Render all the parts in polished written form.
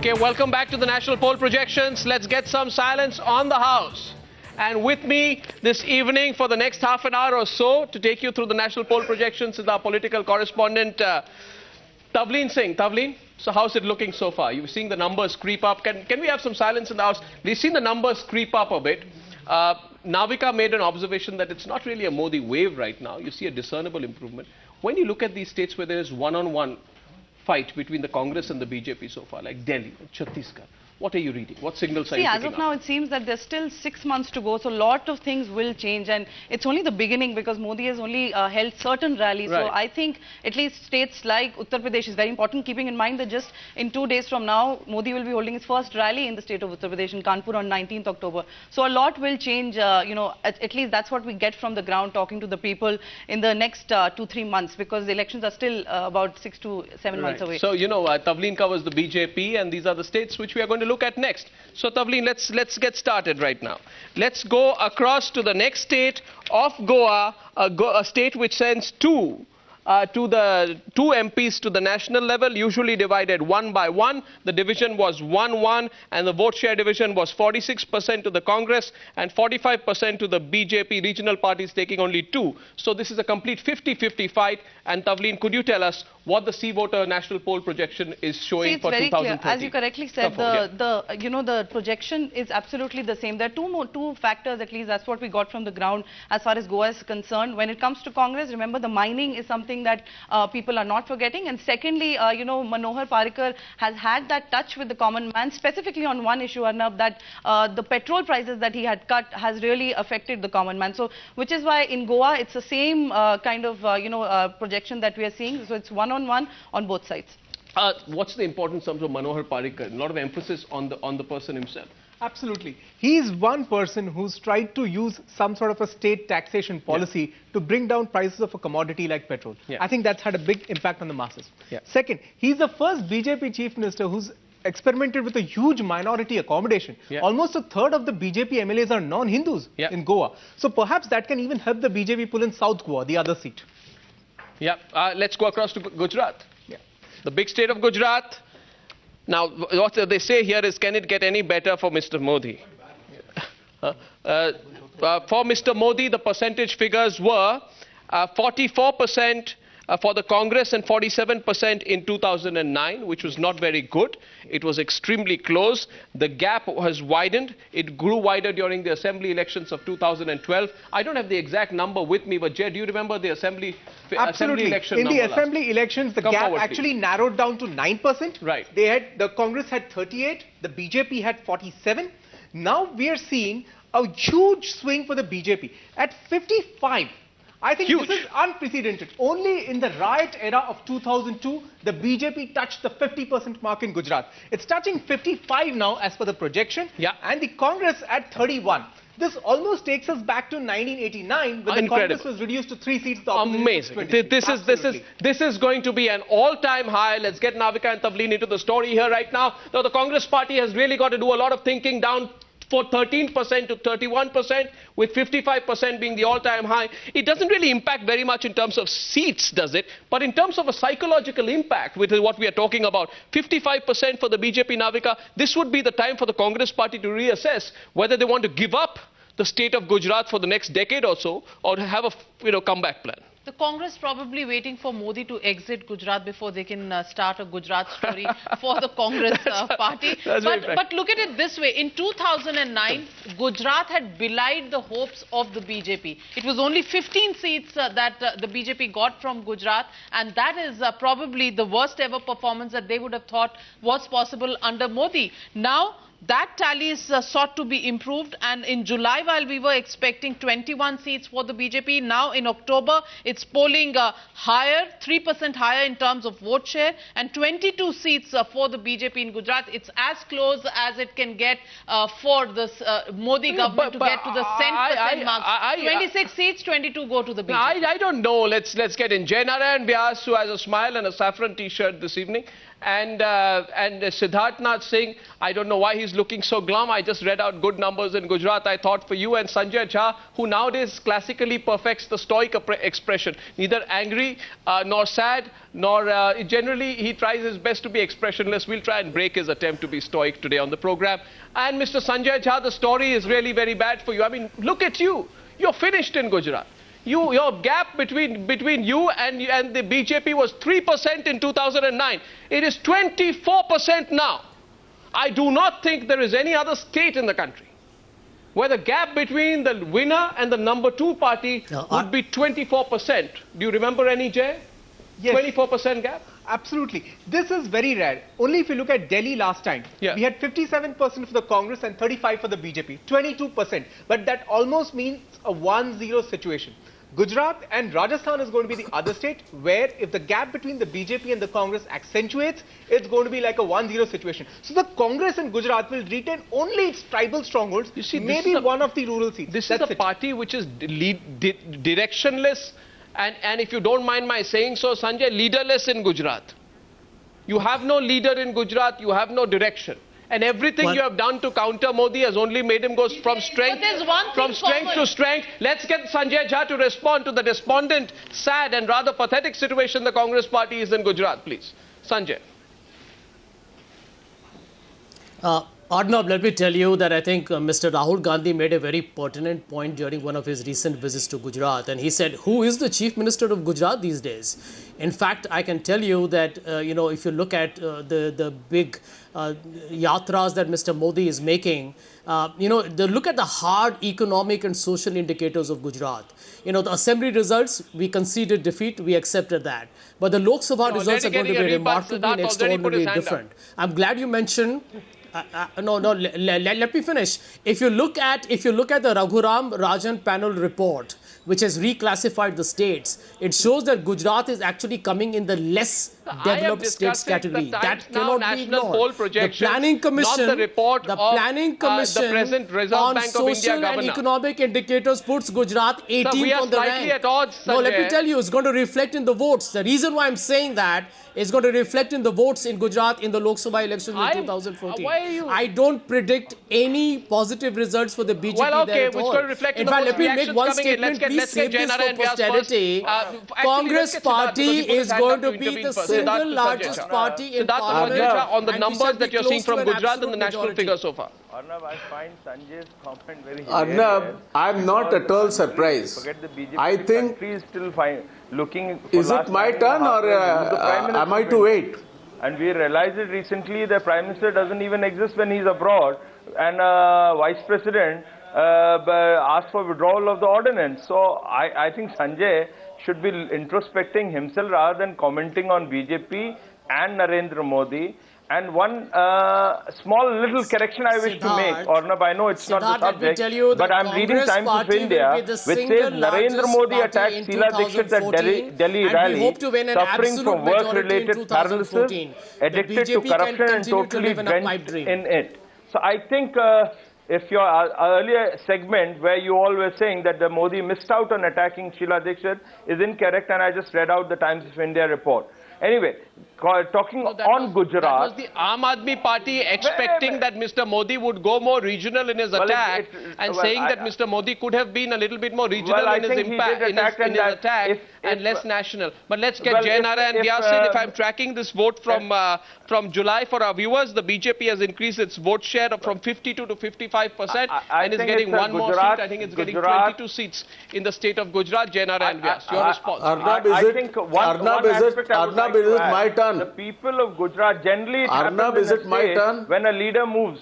Okay, welcome back to the national poll projections. Let's get some silence on the House. And with me this evening for the next half an hour or so to take you through the national poll projections is our political correspondent, Tavleen Singh. Tavleen, so how's it looking so far? You've seen the numbers creep up. Can we have some silence in the House? We've seen the numbers creep up a bit. Navika made an observation that it's not really a Modi wave right now. You see a discernible improvement. When you look at these states where there is one-on-one fight between the Congress and the BJP so far, like Delhi, Chhattisgarh, what are you reading? What signals are you picking as of now, it seems that there's still 6 months to go, so a lot of things will change, and it's only the beginning because Modi has only held certain rallies. Right. So I think at least states like Uttar Pradesh is very important, keeping in mind that just in 2 days from now, Modi will be holding his first rally in the state of Uttar Pradesh in Kanpur on 19th October. So a lot will change, at least that's what we get from the ground, talking to the people in the next 2-3 months, because the elections are still about 6 to 7 months away. So, Tavleen covers the BJP, and these are the states which we are going to look at next. So, Tavleen, let's get started right now. Let's go across to the next state of Goa, a state which sends two MPs to the national level, usually divided 1 by 1. The division was 1-1, and the vote share division was 46% to the Congress and 45% to the BJP. Regional parties taking only 2. So this is a complete 50-50 fight. And Tavleen, could you tell us what the C-voter national poll projection is showing for 2030? It's very clear. As you correctly said, the projection is absolutely the same. There are two factors, at least that's what we got from the ground as far as Goa is concerned. When it comes to Congress, remember the mining is something that people are not forgetting. And secondly, Manohar Parrikar has had that touch with the common man, specifically on one issue, Arnab, that the petrol prices that he had cut has really affected the common man. So, which is why in Goa, it's the same projection that we are seeing. So, it's one-on-one on both sides. What's the importance of Manohar Parrikar? A lot of emphasis on the person himself. Absolutely. He is one person who's tried to use some sort of a state taxation policy to bring down prices of a commodity like petrol. I think that's had a big impact on the masses. Second, he's the first BJP chief minister who's experimented with a huge minority accommodation. Almost a third of the BJP MLAs are non-Hindus in Goa. So perhaps that can even help the BJP pull in South Goa, the other seat. Let's go across to Gujarat. The big state of Gujarat. Now, what they say here is, can it get any better for Mr. Modi? For Mr. Modi, the percentage figures were 44% for the Congress and 47% in 2009, which was not very good. It was extremely close. The gap has widened. It grew wider during the assembly elections of 2012. I don't have the exact number with me, but Jay, do you remember the assembly election number? In the assembly last? Elections, the gap actually narrowed down to 9%. Right. The Congress had 38, the BJP had 47. Now we are seeing a huge swing for the BJP at 55. I think this is unprecedented. Only in the riot era of 2002, the BJP touched the 50% mark in Gujarat. It's touching 55 now as per the projection, and the Congress at 31. This almost takes us back to 1989, when the Congress was reduced to 3 seats. Amazing. This is going to be an all-time high. Let's get Navika and Tavleen into the story here right now. Now, the Congress party has really got to do a lot of thinking down for 13% to 31%, with 55% being the all-time high. It doesn't really impact very much in terms of seats, does it? But in terms of a psychological impact, which is what we are talking about, 55% for the BJP, Navika, this would be the time for the Congress party to reassess whether they want to give up the state of Gujarat for the next decade or so, or have a comeback plan. The Congress probably waiting for Modi to exit Gujarat before they can start a Gujarat story for the Congress party. But look at it this way. In 2009, Gujarat had belied the hopes of the BJP. It was only 15 seats that the BJP got from Gujarat, and that is probably the worst ever performance that they would have thought was possible under Modi. Now, that tally is sought to be improved, and in July, while we were expecting 21 seats for the BJP, now in October, it's polling higher, 3% higher in terms of vote share, and 22 seats for the BJP in Gujarat. It's as close as it can get for this Modi government to get to the 10% mark. 26 seats, 22 go to the BJP. I don't know. Let's get in. Jay Narayan Vyas, who has a smile and a saffron t-shirt this evening. And Siddharthnath Singh, I don't know why he's looking so glum. I just read out good numbers in Gujarat, I thought, for you. And Sanjay Jha, who nowadays classically perfects the stoic expression. Neither angry, nor sad, nor generally he tries his best to be expressionless. We'll try and break his attempt to be stoic today on the program. And Mr. Sanjay Jha, the story is really very bad for you. I mean, look at you. You're finished in Gujarat. Your gap between you and the BJP was 3% in 2009. It is 24% now. I do not think there is any other state in the country where the gap between the winner and the number 2 party would be 24%. Do you remember any, Jay? Yes. 24% gap? Absolutely. This is very rare. Only if you look at Delhi last time, we had 57% for the Congress and 35% for the BJP, 22%. But that almost means a 1-0 situation. Gujarat and Rajasthan is going to be the other state where if the gap between the BJP and the Congress accentuates, it's going to be like a 1-0 situation. So the Congress in Gujarat will retain only its tribal strongholds, you see, maybe one of the rural seats. This is a party which is directionless and if you don't mind my saying so, Sanjay, leaderless in Gujarat. You have no leader in Gujarat, you have no direction. And everything you have done to counter Modi has only made him go from strength to strength. Let's get Sanjay Jha to respond to the despondent, sad and rather pathetic situation the Congress party is in Gujarat, please. Sanjay. Arnab, let me tell you that I think Mr. Rahul Gandhi made a very pertinent point during one of his recent visits to Gujarat. And he said, who is the Chief Minister of Gujarat these days? In fact, I can tell you that, if you look at the big yatras that Mr. Modi is making, look at the hard economic and social indicators of Gujarat. The assembly results, we conceded defeat, we accepted that. But the Lok Sabha results are going to be remarkably and extraordinarily different. I'm glad you mentioned... let me finish. If you look at the Raghuram Rajan panel report, which has reclassified the states, it shows that Gujarat is actually coming in the less developed states category. That cannot be ignored. The Planning Commission, the present Reserve Bank of India and economic indicators puts Gujarat 18th on the rank. No, let me tell you, it's going to reflect in the votes. The reason why I'm saying that is going to reflect in the votes in Gujarat in the Lok Sabha elections in 2014. I don't predict any positive results for the BJP there at all. In fact, let me make one statement. Please save this for posterity. Congress party is going to be the single largest party in Parliament. On the numbers that you're seeing from Gujarat and the national figure so far. Arnab, I find Sanjay's comment very Arnab, I'm not at all surprised. Forget the BJP. I think... country is still looking... Is it my turn or am I to wait? And we realized it recently, the Prime Minister doesn't even exist when he's abroad. And Vice President asked for withdrawal of the ordinance. So I think Sanjay should be introspecting himself rather than commenting on BJP and Narendra Modi. And one small little correction I wish to make, Arnab, I know it's not the subject, but I'm reading Times of India, which says Narendra Modi attacked Sheila Dixit at Delhi rally, suffering from work-related paralysis, addicted to corruption and totally drenched in it. So I think if your earlier segment where you all were saying that the Modi missed out on attacking Sheila Dixit is incorrect, and I just read out the Times of India report. Anyway, talking on Gujarat... That was the Aam Aadmi Party expecting that Mr. Modi would go more regional in his attack and saying that Mr. Modi could have been a little bit more regional in his attack and less national. But let's get Jay Nara and Vyas in. If I'm tracking this vote from July for our viewers, the BJP has increased its vote share from 52 to 55% and is getting one more seat. I think it's getting 22 seats in the state of Gujarat. Jay Nara and Vyas, your response. Arnab, is it my turn? The people of Gujarat generally Arnab, is it my turn? When a leader moves.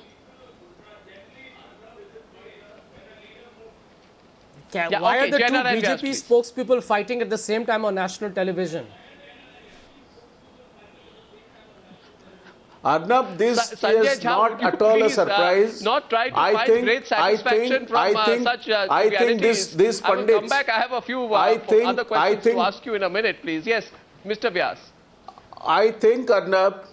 Why are the two BJP spokespeople fighting at the same time on national television? Arnab, this is not at all a surprise. Not try to find great satisfaction from such I think this I will come back. I have a few other questions to ask you in a minute, please. Yes, Mr. Vyas. I think, Arnab,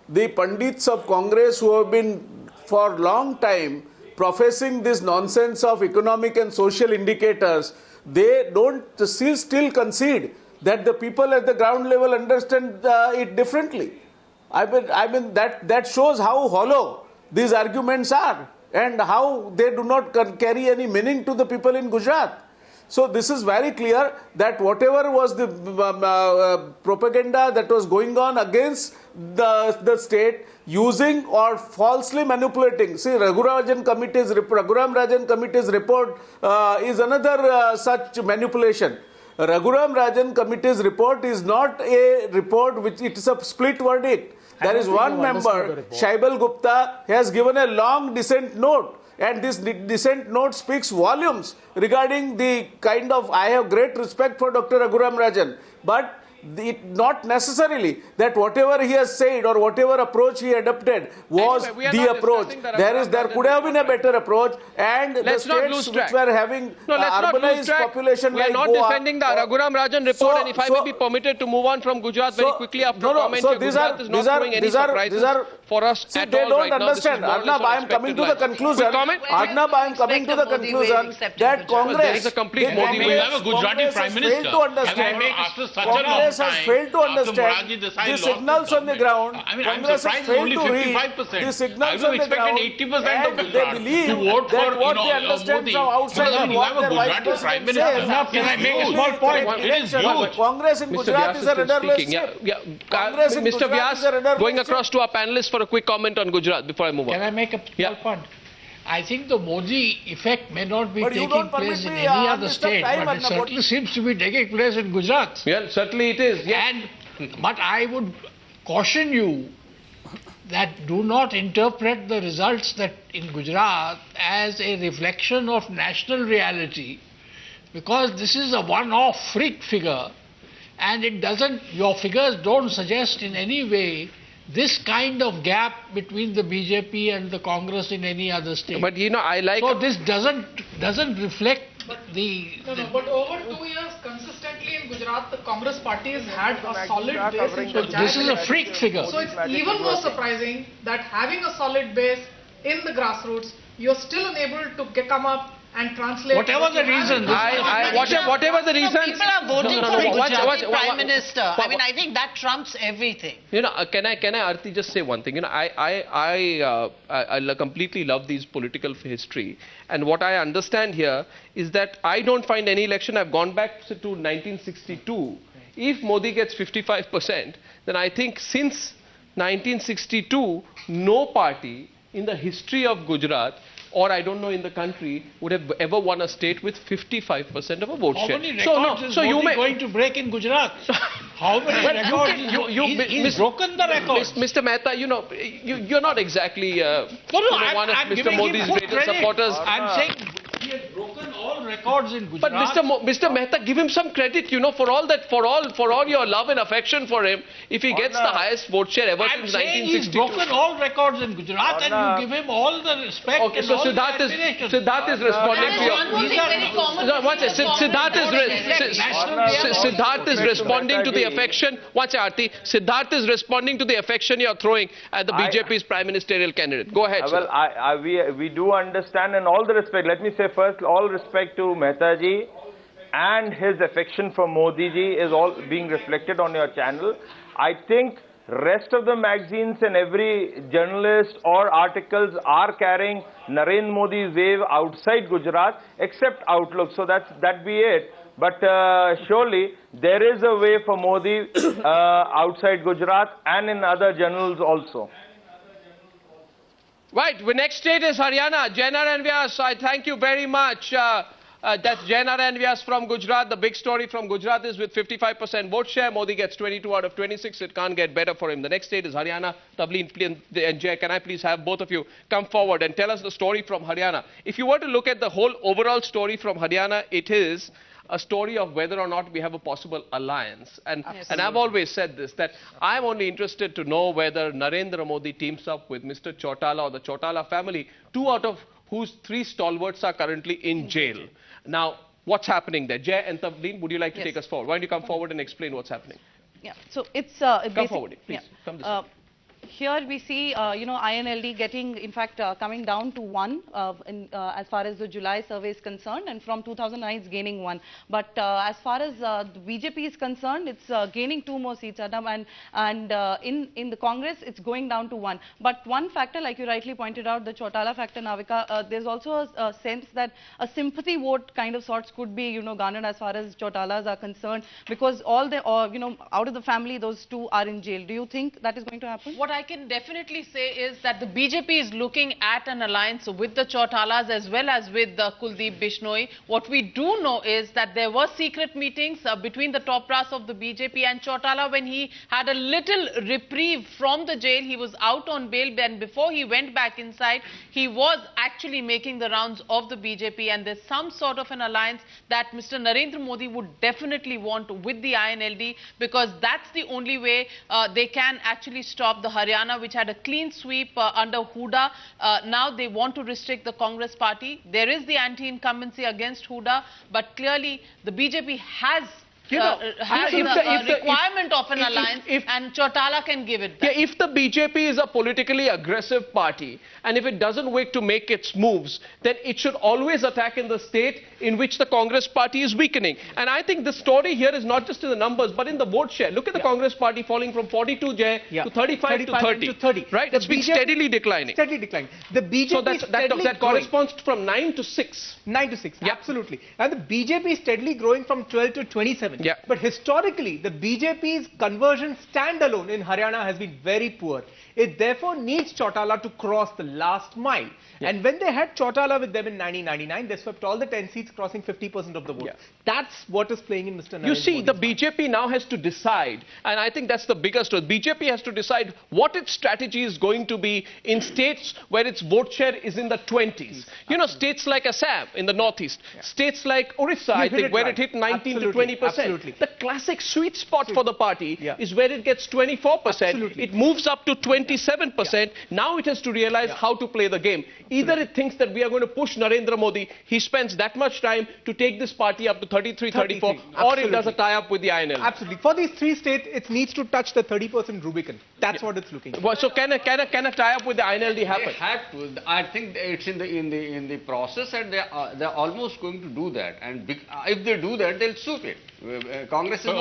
the Pandits of Congress who have been for a long time professing this nonsense of economic and social indicators, they don't still concede that the people at the ground level understand it differently. I mean that shows how hollow these arguments are and how they do not carry any meaning to the people in Gujarat. So this is very clear that whatever was the propaganda that was going on against the state, using or falsely manipulating. See, Raghuram Rajan Committee's report is another such manipulation. Raghuram Rajan Committee's report is not a report which it is a split verdict. There is one member, Shaibal Gupta, has given a long dissent note. And this dissent note speaks volumes regarding the kind of, I have great respect for Dr. Raghuram Rajan, but not necessarily that whatever he has said or whatever approach he adopted was the approach. There could have been a better approach, and the states which were having urbanized population like Goa. We are not defending the Raghuram Rajan report, and if I may be permitted to move on from Gujarat very quickly after comment, Gujarat is not throwing any surprises for us at all. They don't understand. Arnab, I am coming to the conclusion. Arnab, I am coming to the conclusion that Congress, we have a Gujarati Prime Minister. Congress has failed to understand the signals on the ground. Congress has failed to read the signals on the ground, and they believe that what they understand from outside and what their vice president says. Can I make a small point? It is huge. Congress in Gujarat is a rudderless ship. Mr. Vyas, going across to our panelists for a quick comment on Gujarat before I move on. Can I make a small point? I think the Modi effect may not be taking place in any other state, but it certainly seems to be taking place in Gujarat. Well, certainly it is. Yes. But I would caution you that do not interpret the results that in Gujarat as a reflection of national reality, because this is a one-off freak figure, and your figures don't suggest in any way this kind of gap between the BJP and the Congress in any other state. But I like... So this doesn't reflect the... But over 2 years consistently in Gujarat, the Congress party has had a solid base in Gujarat. This is a freak figure. So it's even more surprising that having a solid base in the grassroots, you're still unable to come up and translate... Whatever the reason... Whatever the reason... People are voting for a Gujarati Prime Minister. I mean, I think that trumps everything. Can I, Aarti, just say one thing? I completely love these political history. And what I understand here is that I don't find any election. I've gone back to 1962. If Modi gets 55%, then I think since 1962, no party in the history of Gujarat, or I don't know in the country, would have ever won a state with 55% of a vote share. How many records is Modi going to break in Gujarat? How many records? He's broken the records. Mr. Mehta, you're not exactly one of Mr. Modi's greatest supporters. I'm saying he has broken all records in Gujarat. But Mr. Mehta, give him some credit, for all that, for all your love and affection for him. If he gets the highest vote share ever since 1962. I'm saying he's broken all records in Gujarat, and you give him all the respect. Okay, so Siddharth is responding to your... Siddharth is responding to the affection. Watch Aarti. Siddharth is responding to the affection you're throwing at the BJP's prime ministerial candidate. Go ahead. Well, we do understand, and all the respect. Let me say first, all respect to Mehta ji, and his affection for Modi ji is all being reflected on your channel. I think rest of the magazines and every journalist or articles are carrying Narendra Modi's wave outside Gujarat, except Outlook. So that be it. But surely there is a way for Modi outside Gujarat and in other journals also. Right, the next state is Haryana. Jainar and Vyas, I thank you very much. That's Jainar and Vyas from Gujarat. The big story from Gujarat is with 55% vote share. Modi gets 22 out of 26. It can't get better for him. The next state is Haryana. Tavleen and Jay, can I please have both of you come forward and tell us the story from Haryana? If you were to look at the whole overall story from Haryana, it is a story of whether or not we have a possible alliance. And I've always said this, that I'm only interested to know whether Narendra Modi teams up with Mr. Chautala or the Chautala family, 2 out of whose 3 stalwarts are currently in jail. Now, what's happening there? Jay and Tavleen, would you like to take us forward? Why don't you come forward and explain what's happening? Yeah, so it's... come forward, please. Yeah. Come this way. here we see, INLD getting, in fact, coming down to 1 as far as the July survey is concerned, and from 2009 it's gaining 1. But as far as the BJP is concerned, it's gaining 2 more seats, Adam, and in the Congress it's going down to 1. But one factor, like you rightly pointed out, the Chautala factor, Navika, there's also a sense that a sympathy vote kind of sorts could be, garnered as far as Chautalas are concerned, because all the, out of the family, those 2 are in jail. Do you think that is going to happen? What I can definitely say is that the BJP is looking at an alliance with the Chautalas as well as with Kuldeep Bishnoi. What we do know is that there were secret meetings between the top brass of the BJP and Chautala. When he had a little reprieve from the jail, he was out on bail, and before he went back inside, he was actually making the rounds of the BJP, and there's some sort of an alliance that Mr. Narendra Modi would definitely want with the INLD, because that's the only way they can actually stop the Haryana, which had a clean sweep under Hooda. Now they want to restrict the Congress party. There is the anti-incumbency against Hooda, but clearly the BJP has a requirement of an alliance, and Chautala can give it that. Yeah, if the BJP is a politically aggressive party, and if it doesn't wait to make its moves, then it should always attack in the state in which the Congress party is weakening. And I think the story here is not just in the numbers, but in the vote share. Look at the Congress party falling from 42 to 35 to 30. Right? It's been steadily declining. Steadily declining. The BJP so that corresponds from 9 to 6. 9 to 6, absolutely. And the BJP is steadily growing from 12 to 27. Yeah. But historically, the BJP's conversion standalone in Haryana has been very poor. It therefore needs Chautala to cross the last mile. Yeah. And when they had Chautala with them in 1999, they swept all the 10 seats, crossing 50% of the vote. Yeah. That's what is playing in Mr. Narendra You see, the Modi's BJP now has to decide, and I think that's the biggest one. BJP has to decide what its strategy is going to be in states where its vote share is in the 20s. You know, states like Assam in the northeast, states like Orissa, I think, where it hit 19 to 20%. Absolutely. The classic sweet spot for the party is where it gets 24%. It moves up to 27%. Now it has to realize how to play the game. Either it thinks that we are going to push Narendra Modi, he spends that much time to take this party up to 33, 34, or it does a tie-up with the INL. Absolutely. For these 3 states, it needs to touch the 30% Rubicon. That's what it's looking for. Well, so can a tie-up with the INLD happen? They have to. I think it's in the process, and they're almost going to do that. And if they do that, they'll suit it. Congress is I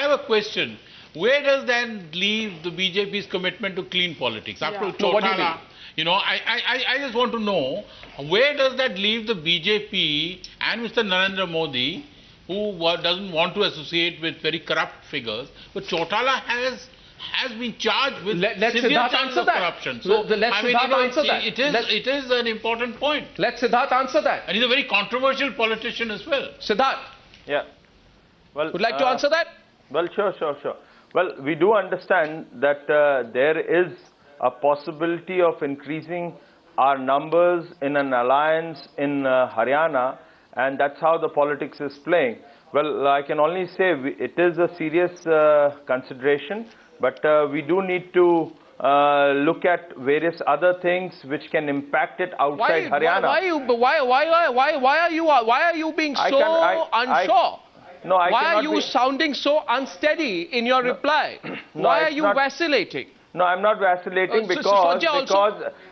have a question. Where does that leave the BJP's commitment to clean politics? After Chautala, I just want to know, where does that leave the BJP and Mr. Narendra Modi, who doesn't want to associate with very corrupt figures, but Chautala has been charged with severe charges of corruption. So, it is an important point. Let Siddharth answer that. And he's a very controversial politician as well. Siddharth. Yeah. Well, would like to answer that? Well, sure. Well, we do understand that there is a possibility of increasing our numbers in an alliance in Haryana, and that's how the politics is playing. Well, I can only say it is a serious consideration, but we do need to look at various other things which can impact it outside Haryana. Why are you being so unsure? Why are you sounding so unsteady in your reply? Why are you vacillating? No, I'm not vacillating because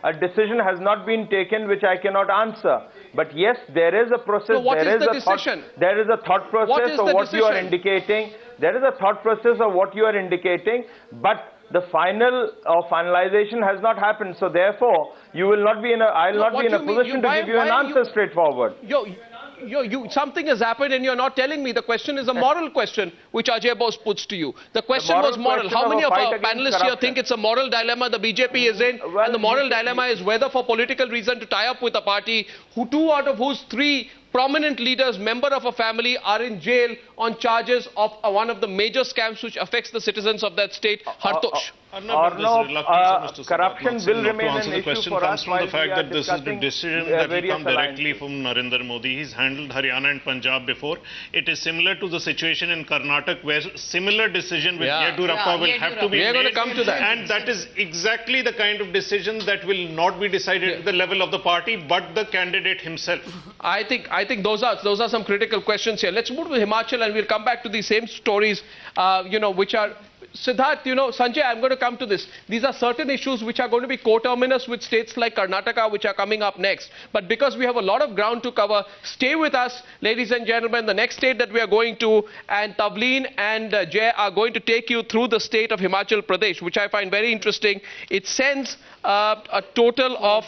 a decision has not been taken which I cannot answer. But yes, there is a process. So what is the decision? There is a thought process of what you are indicating. There is a thought process of what you are indicating, but the finalization has not happened. So therefore, you will not be in a. I will not be in a position to give you an answer straightforward. Something has happened and you're not telling me. The question is a moral question which Ajay Bose puts to you. The question was moral. How many of our panelists here think it's a moral dilemma the BJP is in? And the moral dilemma is whether for political reason to tie up with a party, 2 out of whose 3 prominent leaders, member of a family, are in jail on charges of one of the major scams which affects the citizens of that state, Hartosh. Corruption will remain an issue for us. The question comes from the fact that this is the decision that will come directly from Narendra Modi. He's handled Haryana and Punjab before. It is similar to the situation in Karnataka, where similar decision with Yedurappa will have to be made. We are going to come to that. And that is exactly the kind of decision that will not be decided at the level of the party, but the candidate himself. I think those are some critical questions here. Let's move to Himachal and we'll come back to these same stories, which are Siddharth, you know, Sanjay, I'm going to come to this. These are certain issues which are going to be coterminous with states like Karnataka, which are coming up next. But because we have a lot of ground to cover, stay with us, ladies and gentlemen. The next state that we are going to, and Tavleen and Jay are going to take you through the state of Himachal Pradesh, which I find very interesting. It sends a total of